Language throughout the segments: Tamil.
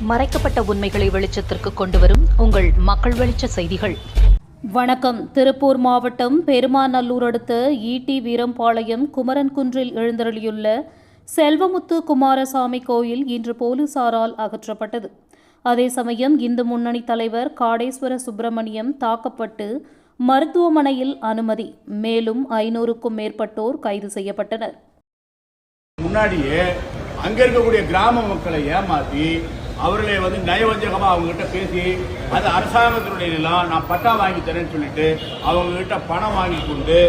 மறைக்கப்பட்ட உண்மைகளை வெளிச்சத்திற்கு கொண்டுவரும் உங்கள் மக்கள் வெளிச்ச செய்திகள். வணக்கம். திருப்பூர் மாவட்டம் பெருமாநல்லூர் அடுத்த ஈட்டி வீரம்பாளையம் குமரன்குன்றில் எழுந்தருளியுள்ள செல்வமுத்து குமாரசாமி கோயில் இன்று போலீசாரால் அகற்றப்பட்டது. அதே சமயம் இந்து முன்னணி தலைவர் காடேஸ்வர சுப்பிரமணியம் தாக்கப்பட்டு மருத்துவமனையில் அனுமதி. மேலும் 500க்கும் மேற்பட்டோர் கைது செய்யப்பட்டனர். முன்னாடியே அங்க இருக்கக்கூடிய கிராம மக்களை ஏமாற்றி அவர்களை நயவஞ்சகமா அவங்க கிட்ட பேசி அது அரசாங்கத்தினுடைய நிலம், நான் பட்டா வாங்கி தரேன்னு சொல்லிட்டு அவங்க கிட்ட பணம் வாங்கி கொண்டு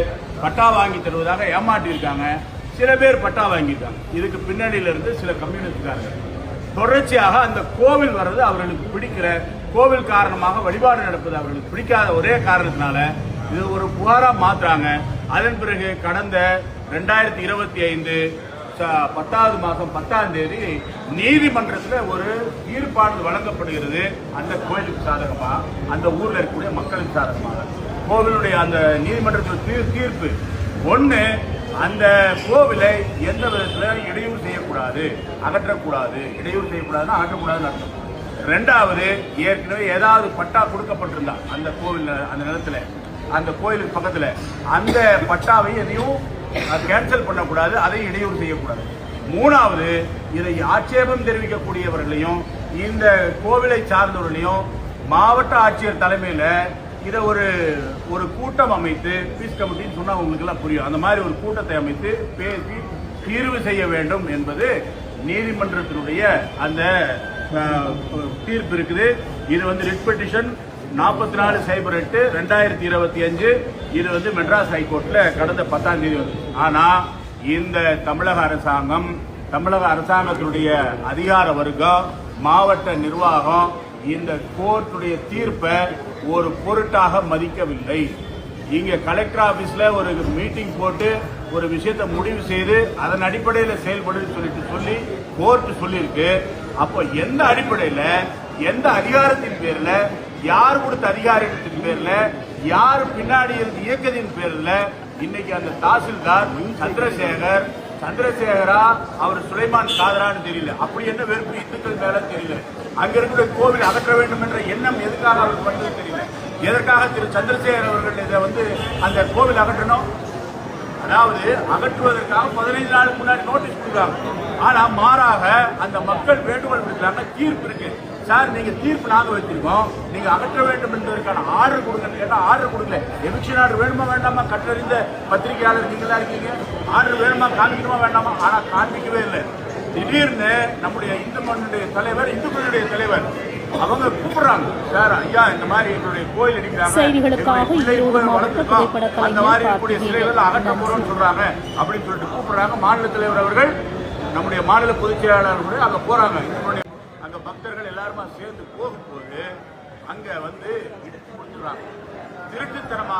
பட்டா வாங்கி தருவதாக ஏமாற்றி இருக்காங்க. சில பேர் பட்டா வாங்கிட்டாங்க. இதுக்கு பின்னணியில இருந்து சில கம்யூனிஸ்ட்காரர்கள் தொடர்ச்சியாக அந்த கோவில் வர்றது அவர்களுக்கு பிடிக்கிற, கோவில் காரணமாக வழிபாடு நடப்பது அவர்களுக்கு பிடிக்காத ஒரே காரணத்தினால இது ஒரு புகாரா மாத்துறாங்க. அதன் பிறகு கடந்த 2025 10வது மாதம் 10ஆம் தேதி நீதிமன்றத்தில் ஒரு தீர்ப்பானது வழங்கப்படுகிறது. அந்த கோயிலுக்கு சாதகமா, அந்த ஊர்ல இருக்கக்கூடிய மக்களுக்கு சாதகமாக கோவிலுடைய அந்த நீதிமன்றத்தில் தீர்ப்பு ஒண்ணு, அந்த கோவிலை எந்த விதத்தில் இடையூறு செய்யக்கூடாது, அகற்றக்கூடாது. இடையூறு செய்யக்கூடாதுன்னா அகற்றக்கூடாதுன்னு அர்த்தம். ரெண்டாவது, ஏற்கனவே ஏதாவது பட்டா கொடுக்கப்பட்டிருந்தா அந்த கோவில், அந்த நிலத்துல, அந்த கோயிலுக்கு பக்கத்துல, அந்த பட்டாவை எதையும் கேன்சல் பண்ணக்கூடாது, அதை இடையூறு செய்யக்கூடாது. மூணாவது, இதை ஆட்சேபம் தெரிவிக்கக்கூடியவர்களையும் இந்த கோவிலை சார்ந்தவர்களையும் மாவட்ட ஆட்சியர் தலைமையில இதை ஒரு கூட்டம் அமைத்து, பீஸ் கமிட்டின்னு சொன்னா உங்களுக்கு எல்லாம் புரியும், அந்த மாதிரி ஒரு கூட்டத்தை அமைத்து பேசி தீர்வு செய்ய வேண்டும் என்பது நீதிமன்றத்தினுடைய அந்த தீர்ப்பு இருக்குது. இது ரிட் பெட்டிஷன் 44/08/2025. இது மெட்ராஸ் ஹைகோர்ட்ல கடந்த 10ஆம் தேதி வந்து. ஆனா இந்த தமிழக அரசாங்கத்தினுடைய அதிகார வர்க்கம், மாவட்ட நிர்வாகம் இந்த கோர்ட்டுடைய தீர்ப்பை ஒரு பொருட்டாக மதிக்கவில்லை. இங்க கலெக்டர் ஆபீஸ்ல ஒரு மீட்டிங் போட்டு ஒரு விஷயத்தை முடிவு செய்து அதன் அடிப்படையில் செயல்படுன்னு சொல்லி கோர்ட் சொல்லியிருக்கு. அப்போ எந்த அடிப்படையில், எந்த அதிகாரத்தின் பேர்ல, யார் கொடுத்த அதிகாரத்தின் பேர்ல, யார் பின்னாடி இருந்து இயக்கத்தின் பேர்ல இன்னைக்கு அந்த தாசில்தார் சந்திரசேகரா அவர் சுலைமான் காதரான்னு தெரியல. அப்படி என்ன வெறுப்பு இந்துக்கள் மேல தெரியல. அங்க இருக்கிற கோவில் அகற்ற வேண்டும் என்ற எண்ணம் எதுக்காக அவர் பண்ணது தெரியல. எதற்காக திரு சந்திரசேகர் அவர்கள் இதை அந்த கோவில் அகற்றணும், அதாவது அகற்றுவதற்காக 15 நாளுக்கு முன்னாடி நோட்டீஸ் கொடுக்குறாங்க. ஆனா மாறாக அந்த மக்கள் வேண்டுகோள் விடுக்கிறாங்க, தீர்ப்பு இருக்கு சார், நீங்க தீர்ப்பு நாங்க வச்சிருக்கோம், நீங்க அகற்ற வேண்டும் என்பதற்கான ஆர்டர் கொடுங்க கேட்டா ஆர்டர் கொடுக்கல. எவிக்ஷன் ஆர்டர் வேணுமா வேண்டாமா? கற்றறிந்த பத்திரிகையாளர் நீங்களா இருக்கீங்க, ஆர்டர் வேணுமா காண்பிக்கணுமா வேண்டாமா? ஆனா காண்பிக்கவே இல்லை. திடீர்னு நம்முடைய இந்துக்களுடைய தலைவர் அவங்க கூப்பிடுறாங்க, சார் ஐயா இந்த மாதிரி எங்களுடைய கோயில் அடிக்கிறாங்க, அந்த மாதிரி இருக்கக்கூடிய சிலைகள் அகற்ற போறோம்னு சொல்றாங்க அப்படின்னு சொல்லிட்டு கூப்பிடுறாங்க. மாநில தலைவர் அவர்கள், நம்முடைய மாநில பொதுச் செயலாளர்கள் அங்க போறாங்க. அங்க பக்தர்கள் எல்லாருமா சேர்ந்து போகும்போது அங்க இடிச்சு முடிச்சுடுறாங்க. திருட்டுத்தனமா